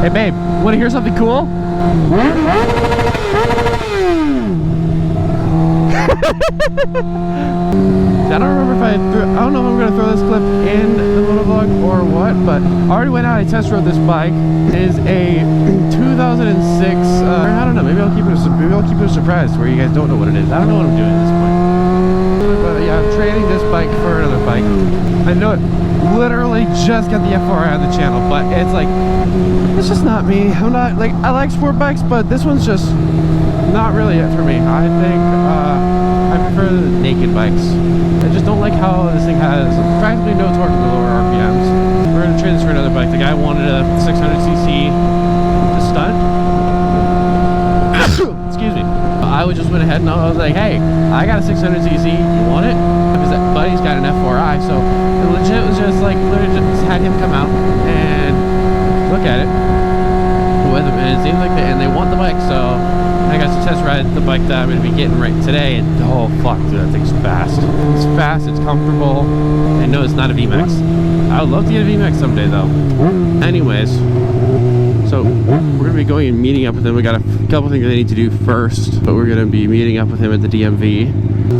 Hey babe, wanna hear something cool? I don't remember if I don't know if I'm gonna throw this clip in the motovlog or what, but I already went out and test rode this bike. It is a 2006, I don't know, maybe I'll keep it a surprise where you guys don't know what it is. I don't know what I'm doing at this point. But yeah, I'm trading this bike for another bike. I know it literally just got the F4i on the channel, but it's like, it's just not me. I'm not, like, I like sport bikes, but this one's just not really it for me. I think I prefer the naked bikes. I just don't like how this thing has practically no torque in the lower RPMs. We're gonna trade this for another bike. The guy wanted a 600cc to stunt. Excuse me. I just went ahead and I was like, hey, I got a 600cc, you want it? Because that buddy's got an F4i, so it legit was just like, literally just had him come out and look at it with him, and it seems like and they want the bike, so I got to test ride the bike that I'm going to be getting right today, and oh fuck, dude, that thing's fast. It's fast, it's comfortable, and no, it's not a VMAX. I would love to get a VMAX someday though. Anyways, so we're going to be going and meeting up with him. We got a couple things I need to do first, but we're going to be meeting up with him at the DMV,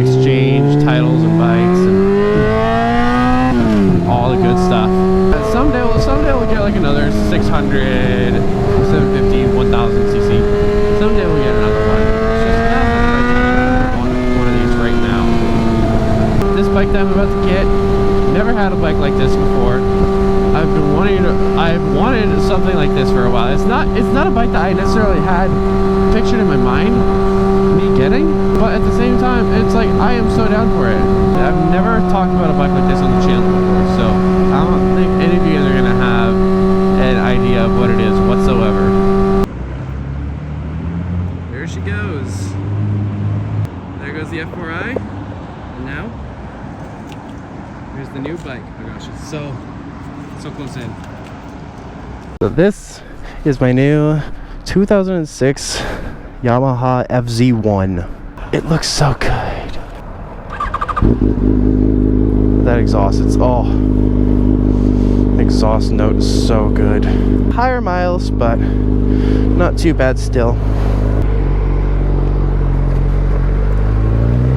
exchange titles and bikes and all the good stuff. Someday we'll get like another 600, 750, 1000cc. Someday we'll get another one. It's just not one of these right now. This bike that I'm about to get, never had a bike like this before. I've wanted something like this for a while. It's not a bike that I necessarily had pictured in my mind me getting, but at the same time, it's like I am so down for it. I've never talked about a bike like this on the channel before, so I don't think any of you guys are gonna have an idea of what it is whatsoever. There she goes. There goes the F4i, and now here's the new bike. Oh my gosh, it's so close in. So this is my new 2006 Yamaha FZ1. It looks so good. That exhaust, it's exhaust note is so good. Higher miles, but not too bad still.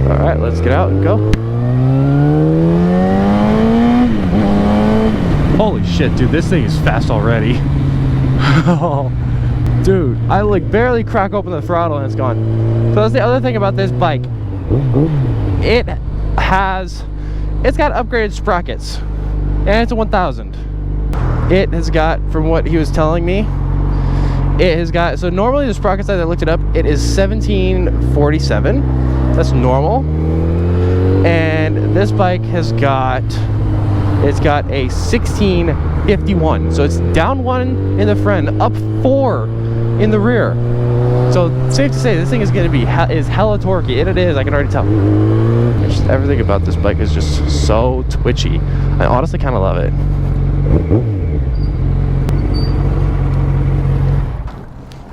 All right, let's get out and go. Holy shit, dude, this thing is fast already. Dude, I like barely crack open the throttle and it's gone. So that's the other thing about this bike. It's got upgraded sprockets, and it's a 1000. It has got, from what he was telling me, it has got, so normally the sprocket size, I looked it up, it is 1747. That's normal. And this bike has got, it's got a 1651. So it's down 1 in the front, up 4 in the rear. So safe to say this thing is going to be hella torquey, and it is, I can already tell. Just everything about this bike is just so twitchy. I honestly kind of love it.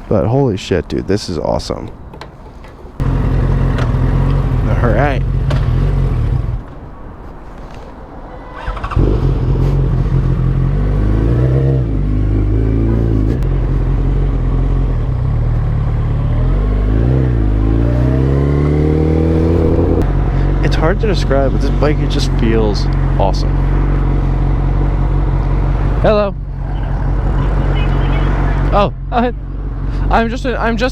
But holy shit, dude, this is awesome. All right. It's hard to describe, but this bike, it just feels awesome. Hello. Oh, I'm just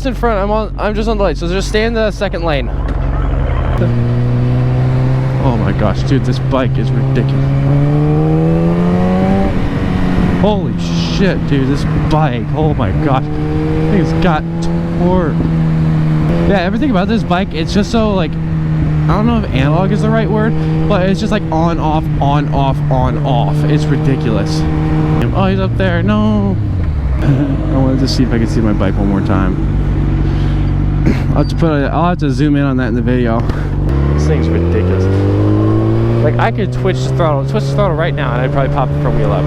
in front. I'm just on the light. So just stay in the second lane. Oh my gosh, dude, this bike is ridiculous. Holy shit, dude, this bike. Oh my gosh, it's got torque. Yeah, everything about this bike, it's just so like, I don't know if analog is the right word, but it's just like on, off, on, off, on, off. It's ridiculous. Oh, he's up there. No. I wanted to see if I could see my bike one more time. I'll have to zoom in on that in the video. This thing's ridiculous. Like, I could twitch the throttle right now, and I'd probably pop the front wheel up.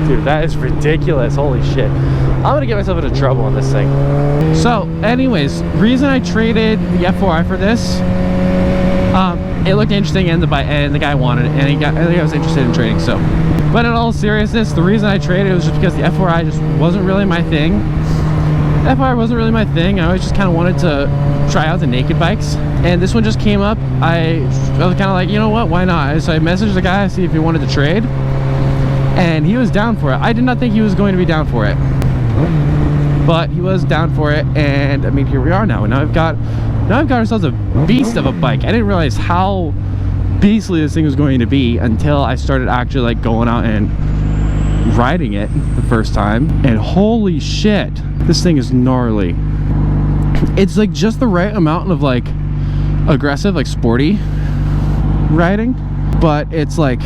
Dude, that is ridiculous. Holy shit. I'm gonna get myself into trouble on this thing. So, anyways, reason I traded the F4i for this, it looked interesting, and the guy wanted it, and I think I was interested in trading. So, but in all seriousness, the reason I traded was just because the F4i just wasn't really my thing. F4i wasn't really my thing. I always just kind of wanted to try out the naked bikes, and this one just came up. I was kind of like, you know what, why not? So I messaged the guy to see if he wanted to trade, and he was down for it. I did not think he was going to be down for it, but he was down for it, and I mean, here we are now. And now I've got ourselves a beast of a bike. I didn't realize how beastly this thing was going to be until I started actually like going out and riding it the first time, and holy shit, this thing is gnarly. It's like just the right amount of like aggressive, like sporty riding, but it's like,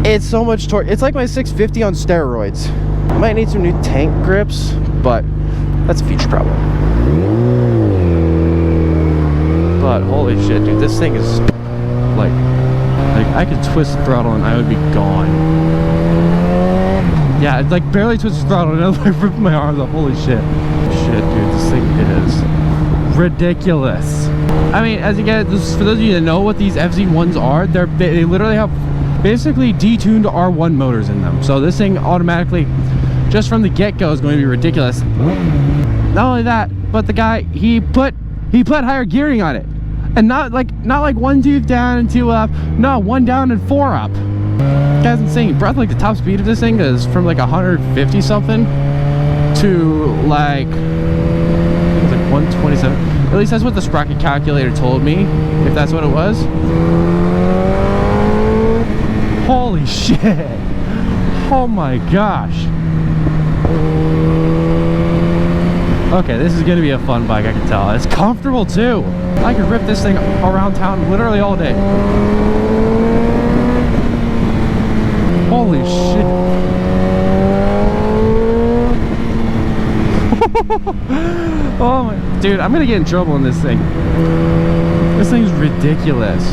it's so much torque. It's like my 650 on steroids. I might need some new tank grips, but that's a future problem. But holy shit, dude, this thing is like I could twist the throttle and I would be gone. Yeah, it's like barely twist the throttle and I'm like ripping my arms off. Holy shit. Shit, dude, this thing is ridiculous. I mean, as you get, for those of you that know what these FZ1s are, they literally have basically detuned R1 motors in them. So this thing automatically, just from the get-go, is going to be ridiculous. Not only that, but the guy, he put higher gearing on it, and not like 1 tooth down and 2 up. No, 1 down and 4 up. That's insane. Brought like the top speed of this thing is from like 150 something to like, it was like 127. At least that's what the sprocket calculator told me, if that's what it was. Holy shit. Oh my gosh. Okay, this is gonna be a fun bike, I can tell. It's comfortable too. I could rip this thing around town literally all day. Holy shit. Oh my, dude, I'm gonna get in trouble in this thing. This thing's ridiculous.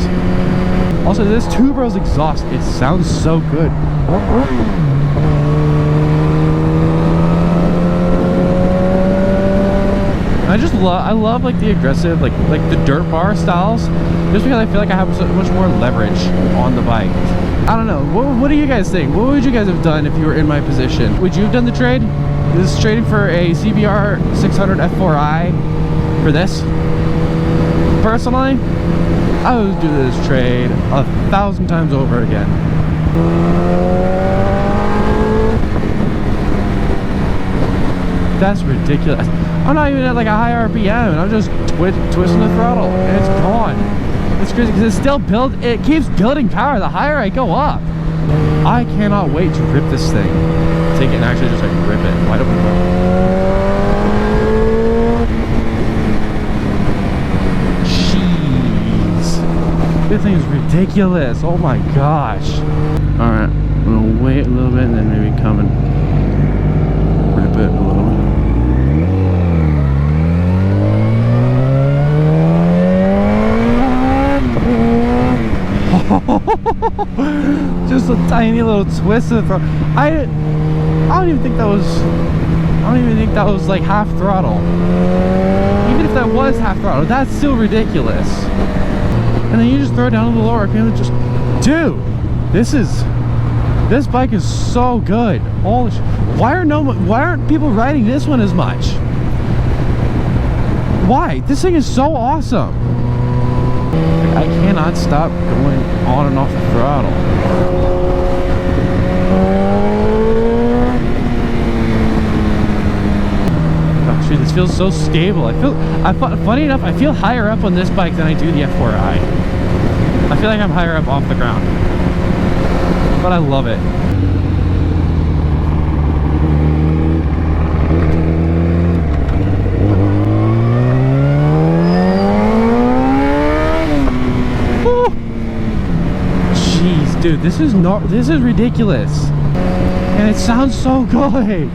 Also, this Tubro's exhaust, it sounds so good. I love like the aggressive, like the dirt bar styles, just because I feel like I have so much more leverage on the bike. I don't know. What do you guys think? What would you guys have done if you were in my position? Would you have done the trade? This is trading for a CBR 600 F4i for this. Personally, I would do this trade 1,000 times over again. That's ridiculous. I'm not even at like a high RPM, and I'm just twisting the throttle, and it's gone. It's crazy because it keeps building power the higher I go up. I cannot wait to rip this thing. Take it and actually just like rip it wide open. Jeez. This thing is ridiculous. Oh my gosh. Alright, I'm gonna wait a little bit and then maybe come and rip it a little bit. Just a tiny little twist of the throttle. I don't even think that was like half throttle. Even if that was half throttle, that's still ridiculous. And then you just throw it down to the lower RPM and just, dude, this bike is so good. Holy shit. Why aren't people riding this one as much? Why? This thing is so awesome. I cannot stop going on and off the throttle. Gosh, dude, this feels so stable. Funny enough, I feel higher up on this bike than I do the F4i. I feel like I'm higher up off the ground, but I love it. Dude, this is ridiculous, and it sounds so good.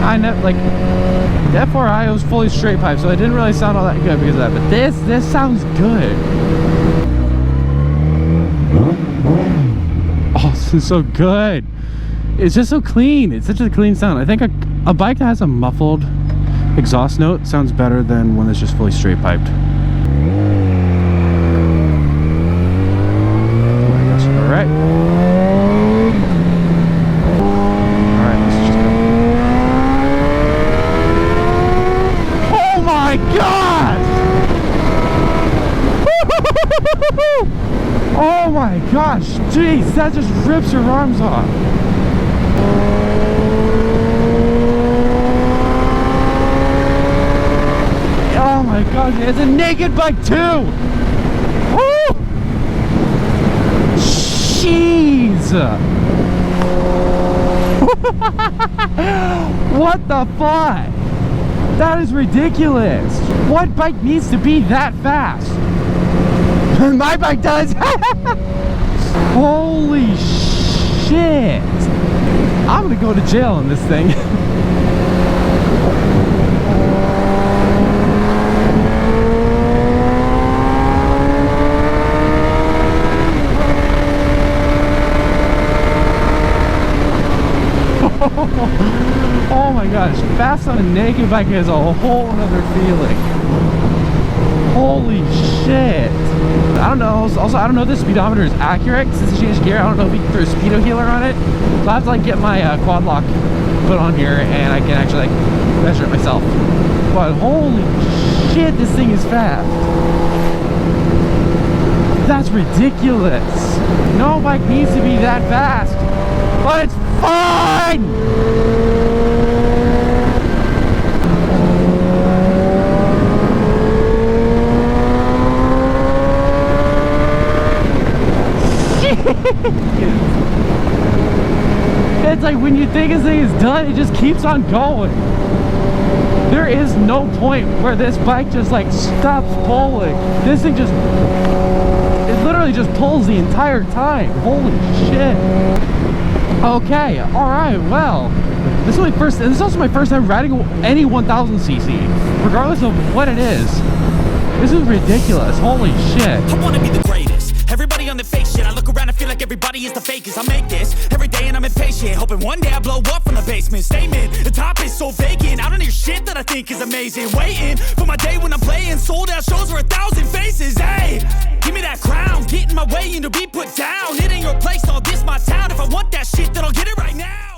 I know, like, the F4i was fully straight pipe, so it didn't really sound all that good because of that. But this sounds good. Oh, this is so good. It's just so clean. It's such a clean sound. I think a bike that has a muffled exhaust note sounds better than one that's just fully straight piped. Jeez, that just rips your arms off. Oh my god, it's a naked bike too! Woo! Jeez! What the fuck? That is ridiculous. What bike needs to be that fast? My bike does. Holy shit. I'm gonna go to jail on this thing. Oh my gosh, fast on a naked bike is a whole other feeling. Holy shit. I don't know, also I don't know if the speedometer is accurate since it changed gear. I don't know if you can throw a speedo healer on it. So I have to like get my quad lock put on here and I can actually like measure it myself. But holy shit, this thing is fast. That's ridiculous. No bike needs to be that fast, but it's fine! It's like when you think this thing is done, it just keeps on going. There is no point where this bike just like stops pulling. This thing just, it literally just pulls the entire time. Holy shit. Okay, alright, well, this is also my first time riding any 1000cc, regardless of what it is. This is ridiculous. Holy shit. I wanna be the greatest. Everybody on the fake shit. I look around and feel like everybody is the fakest. I make this every day and I'm impatient, hoping one day I blow up from the basement. Statement, the top is so vacant. I don't hear shit that I think is amazing. Waiting for my day when I'm playing sold out shows for 1,000 faces. Hey, give me that crown, get in my way and to be put down. It ain't your place, all this my town. If I want that shit, then I'll get it right now.